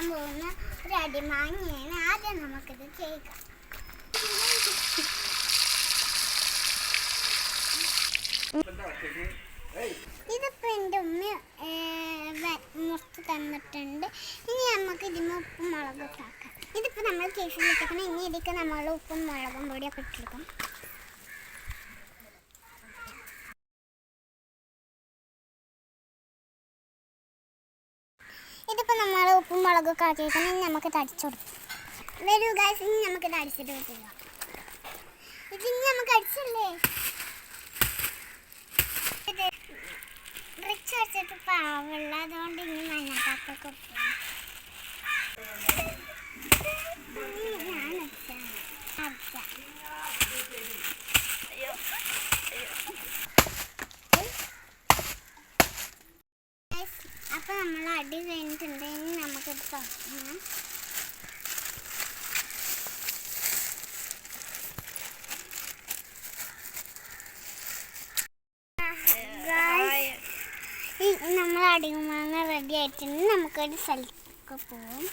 ചെയ്യാൻ പോകുന്ന ഒരു അടിമാങ്ങയാണ്. ആദ്യം നമുക്കിത് ചെയ്യുക. ഇതിപ്പോൾ എൻ്റെ ഉമ്മ മുറിച്ച് തന്നിട്ടുണ്ട്. ഇനി നമുക്ക് ഇതിന് ഉപ്പും മുളകൊക്കെ ആക്കാം. ഇതിപ്പോൾ നമ്മൾ കേസിലിട്ടേക്കണം. ഇനി ഇതിലേക്ക് നമ്മൾ ഉപ്പും മുളകും പൊടിയൊക്കെ ഇട്ടെടുക്കും. ഇതിപ്പോൾ നമ്മൾ ഉപ്പും മുളകൊക്കെ ആക്കിയേക്കണം. ഇനി നമുക്കിത് അടിച്ചു കൊടുക്കാം. വരൂ ഗൈസ്, ഇനി നമുക്കിത് അടിച്ചിട്ട് വെക്കുക. ഇതിനി നമുക്ക് അടിച്ചല്ലേ റിച്ച് അടിച്ചിട്ട് പാവുള്ള, അതുകൊണ്ട് ഇനി മഞ്ഞപ്പൊക്കെ കൊടുക്കും. അപ്പം നമ്മൾ അടി കഴിഞ്ഞിട്ടുണ്ട്. ഇനി നമുക്കിത് തുറക്കണം. നമ്മൾ അടിമാങ്ങ റെഡി ആയിട്ടുണ്ട്. നമുക്കൊരു സ്ഥലത്തൊക്കെ പോവും.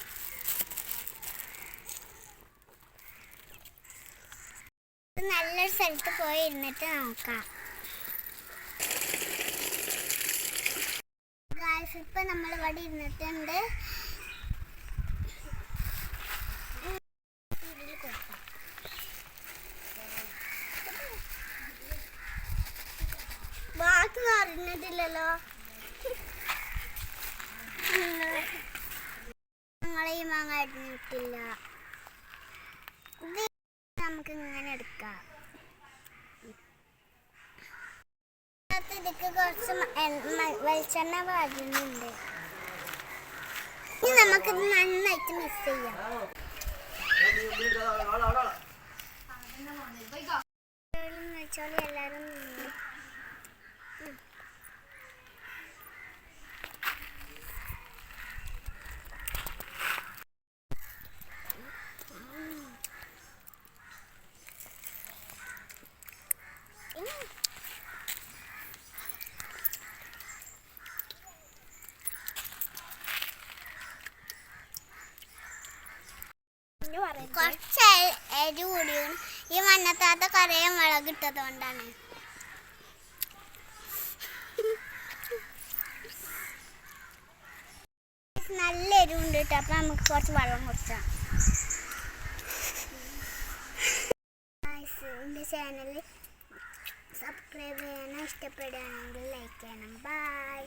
നല്ലൊരു സ്ഥലത്ത് പോയി ഇരുന്നിട്ട് നോക്കാം. ഇപ്പം നമ്മൾ ഇവിടെ ഇരുന്നിട്ടുണ്ട്. ബാക്കി അറിഞ്ഞിട്ടില്ലല്ലോ. ഞങ്ങളെ ഈ മാങ്ങ അരിഞ്ഞിട്ടില്ല. ഇത് നമുക്ക് ഇങ്ങനെ എടുക്കാം. ഇതിക്ക് കുറച്ച് വെളിച്ചെണ്ണ പാരുന്നുണ്ട്. ഇനി നമുക്കിത് നന്നായിട്ട് മിക്സ് ചെയ്യാം. എല്ലാവരും കുറച്ച് എരി കൂടിയാണ്. ഈ മണ്ണത്താത്ത കറിയ മുളക് ഇട്ടതുകൊണ്ടാണ്. നല്ല എരിവുണ്ട് കേട്ടോ. അപ്പം നമുക്ക് കുറച്ച് വെള്ളം കുടിച്ചാം. എൻ്റെ ചാനൽ സബ്സ്ക്രൈബ് ചെയ്യണം. ഇഷ്ടപ്പെടുകയാണെങ്കിൽ ലൈക്ക് ചെയ്യണം. ബൈ.